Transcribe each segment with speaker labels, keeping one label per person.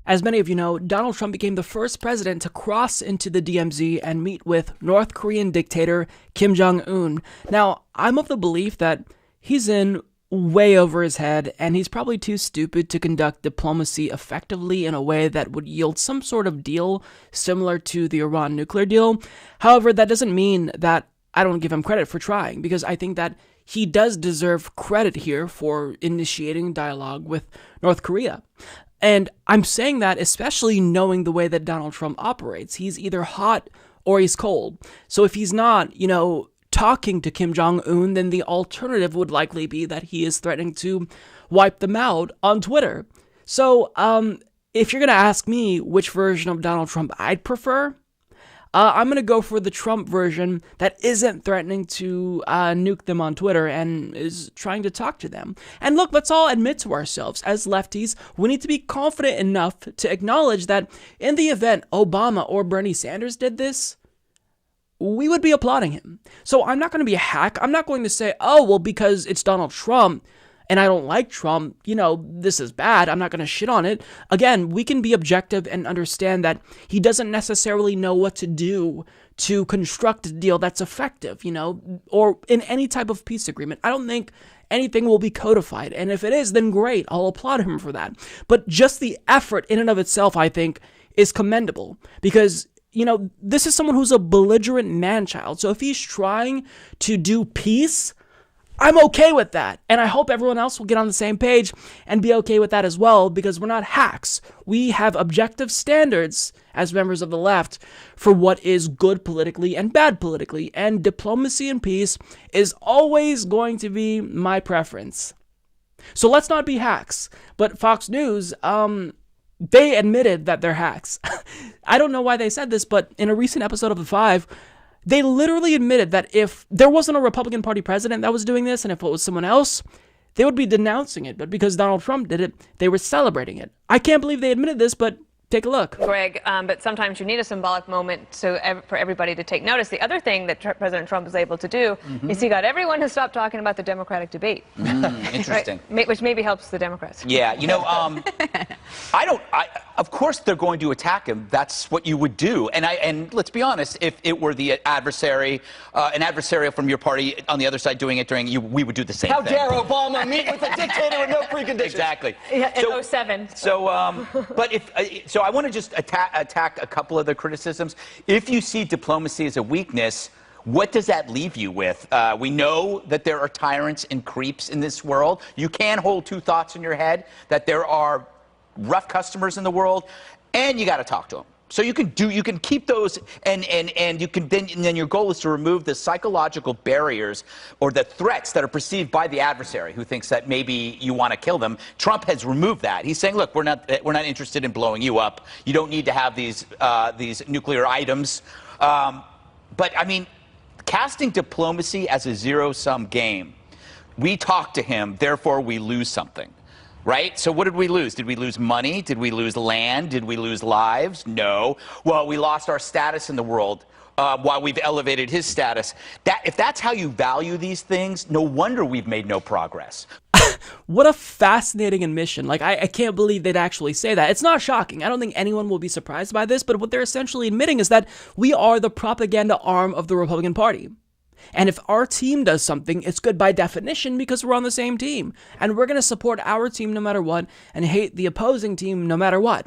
Speaker 1: As many of you know, Donald Trump became the first president to cross into the DMZ and meet with North Korean dictator Kim Jong-un. Now, I'm of the belief that he's in way over his head, and he's probably too stupid to conduct diplomacy effectively in a way that would yield some sort of deal similar to the Iran nuclear deal. However, that doesn't mean that I don't give him credit for trying, because I think that he does deserve credit here for initiating dialogue with North Korea. And I'm saying that especially knowing the way that Donald Trump operates. He's either hot or he's cold. So if he's not, talking to Kim Jong-un, then the alternative would likely be that he is threatening to wipe them out on Twitter. So if you're going to ask me which version of Donald Trump I'd prefer, I'm going to go for the Trump version that isn't threatening to nuke them on Twitter and is trying to talk to them. And look, let's all admit to ourselves, as lefties, we need to be confident enough to acknowledge that in the event Obama or Bernie Sanders did this, we would be applauding him. So I'm not going to be a hack. I'm not going to say, oh, well, because it's Donald Trump and I don't like Trump, this is bad. I'm not going to shit on it. Again, we can be objective and understand that he doesn't necessarily know what to do to construct a deal that's effective, or in any type of peace agreement. I don't think anything will be codified. And if it is, then great. I'll applaud him for that. But just the effort in and of itself, I think, is commendable because this is someone who's a belligerent man-child. So if he's trying to do peace, I'm okay with that. And I hope everyone else will get on the same page and be okay with that as well, because we're not hacks. We have objective standards as members of the left for what is good politically and bad politically. And diplomacy and peace is always going to be my preference. So let's not be hacks. But Fox News, they admitted that they're hacks. I don't know why they said this, but in a recent episode of The Five, they literally admitted that if there wasn't a Republican Party president that was doing this, and if it was someone else, they would be denouncing it. But because Donald Trump did it, they were celebrating it. I can't believe they admitted this, but take a look.
Speaker 2: Greg, but sometimes you need a symbolic moment for everybody to take notice. The other thing that President Trump was able to do is he got everyone to stop talking about the Democratic debate.
Speaker 3: Interesting.
Speaker 2: Right? Which maybe helps the Democrats.
Speaker 3: Yeah, of course they're going to attack him. That's what you would do. And let's be honest, if it were the adversary, an adversary from your party on the other side doing it we would do the same thing.
Speaker 4: How dare Obama meet with a dictator with no preconditions?
Speaker 3: Exactly.
Speaker 2: In 2007.
Speaker 3: So I want to just attack a couple of the criticisms. If you see diplomacy as a weakness, what does that leave you with? We know that there are tyrants and creeps in this world. You can hold two thoughts in your head, that there are rough customers in the world, and you got to talk to them. So you can keep those, and then your goal is to remove the psychological barriers or the threats that are perceived by the adversary who thinks that maybe you want to kill them. Trump has removed that. He's saying, look, we're not interested in blowing you up. You don't need to have these nuclear items. But I mean, casting diplomacy as a zero-sum game. We talk to him, therefore we lose something. Right? So what did we lose? Did we lose money? Did we lose land? Did we lose lives? No. Well, we lost our status in the world while we've elevated his status. If that's how you value these things, no wonder we've made no progress.
Speaker 1: What a fascinating admission. I can't believe they'd actually say that. It's not shocking. I don't think anyone will be surprised by this, but what they're essentially admitting is that we are the propaganda arm of the Republican Party. And if our team does something, it's good by definition because we're on the same team. And we're going to support our team no matter what and hate the opposing team no matter what.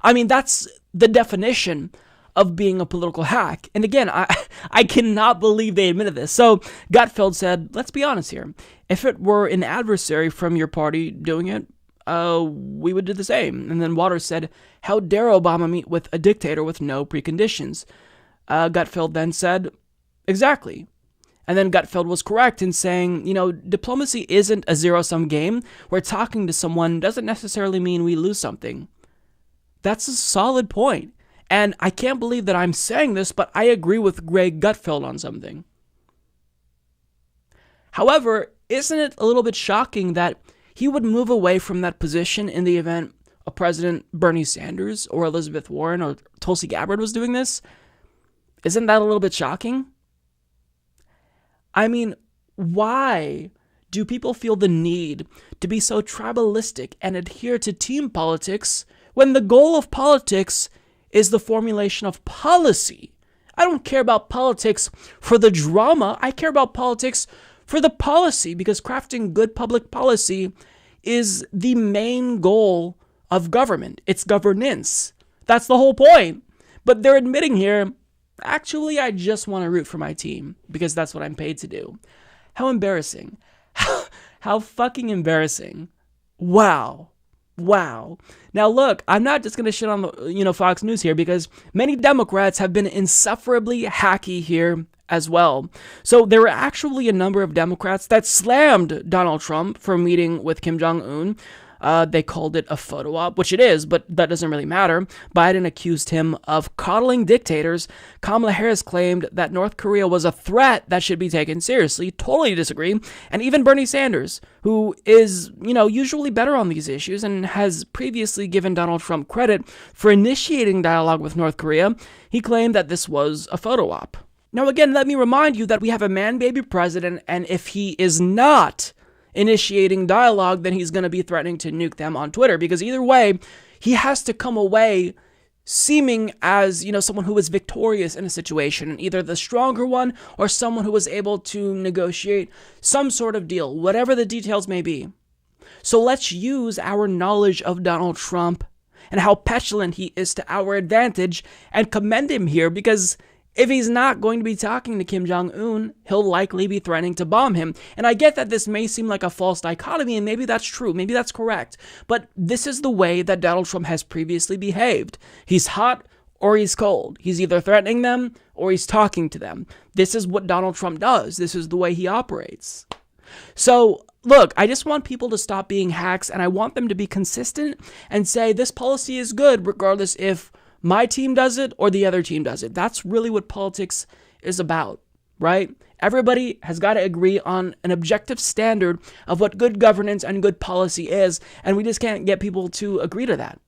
Speaker 1: I mean, that's the definition of being a political hack. And again, I cannot believe they admitted this. So Gutfeld said, let's be honest here. If it were an adversary from your party doing it, we would do the same. And then Waters said, how dare Obama meet with a dictator with no preconditions? Gutfeld then said, exactly. And then Gutfeld was correct in saying, diplomacy isn't a zero-sum game where talking to someone doesn't necessarily mean we lose something. That's a solid point. And I can't believe that I'm saying this, but I agree with Greg Gutfeld on something. However, isn't it a little bit shocking that he would move away from that position in the event a President Bernie Sanders or Elizabeth Warren or Tulsi Gabbard was doing this? Isn't that a little bit shocking? I mean, why do people feel the need to be so tribalistic and adhere to team politics when the goal of politics is the formulation of policy. I don't care about politics for the drama. I care about politics for the policy, because crafting good public policy is the main goal of government. It's governance. That's the whole point. But they're admitting here, actually, I just want to root for my team because that's what I'm paid to do. How embarrassing. How fucking embarrassing. Wow. Now look, I'm not just going to shit on the, Fox News here, because many Democrats have been insufferably hacky here as well. So there were actually a number of Democrats that slammed Donald Trump for meeting with Kim Jong-un. They called it a photo op, which it is, but that doesn't really matter. Biden accused him of coddling dictators. Kamala Harris claimed that North Korea was a threat that should be taken seriously. Totally disagree. And even Bernie Sanders, who is, usually better on these issues and has previously given Donald Trump credit for initiating dialogue with North Korea, he claimed that this was a photo op. Now, again, let me remind you that we have a man-baby president, and if he is not initiating dialogue, then he's going to be threatening to nuke them on Twitter, because either way, he has to come away seeming as, someone who was victorious in a situation, either the stronger one or someone who was able to negotiate some sort of deal, whatever the details may be. So let's use our knowledge of Donald Trump and how petulant he is to our advantage and commend him here, because if he's not going to be talking to Kim Jong-un, he'll likely be threatening to bomb him. And I get that this may seem like a false dichotomy, and maybe that's true, maybe that's correct. But this is the way that Donald Trump has previously behaved. He's hot or he's cold. He's either threatening them or he's talking to them. This is what Donald Trump does. This is the way he operates. So, look, I just want people to stop being hacks, and I want them to be consistent and say this policy is good regardless if my team does it or the other team does it. That's really what politics is about, right? Everybody has got to agree on an objective standard of what good governance and good policy is, and we just can't get people to agree to that.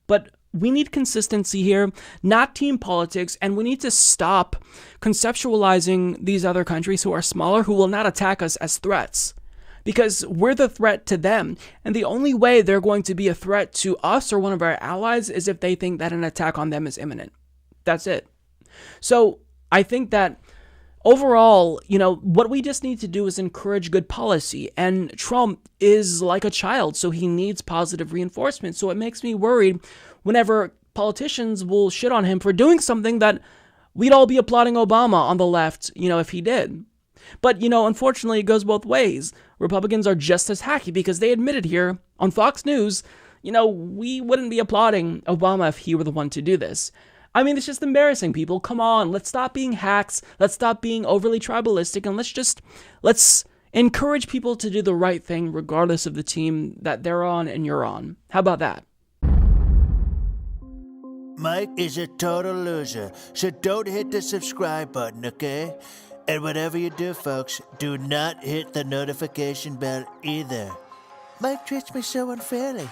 Speaker 1: But we need consistency here, not team politics, and we need to stop conceptualizing these other countries who are smaller, who will not attack us, as threats. Because we're the threat to them. And the only way they're going to be a threat to us or one of our allies is if they think that an attack on them is imminent. That's it. So I think that overall, what we just need to do is encourage good policy. And Trump is like a child, so he needs positive reinforcement. So it makes me worried whenever politicians will shit on him for doing something that we'd all be applauding Obama on the left, if he did. But, unfortunately, it goes both ways. Republicans are just as hacky because they admitted here on Fox News, we wouldn't be applauding Obama if he were the one to do this. I mean, it's just embarrassing, people. Come on, let's stop being hacks. Let's stop being overly tribalistic, and let's encourage people to do the right thing regardless of the team that they're on and you're on. How about that?
Speaker 5: Mike is a total loser, so don't hit the subscribe button, okay? And whatever you do, folks, do not hit the notification bell either. Mike treats me so unfairly.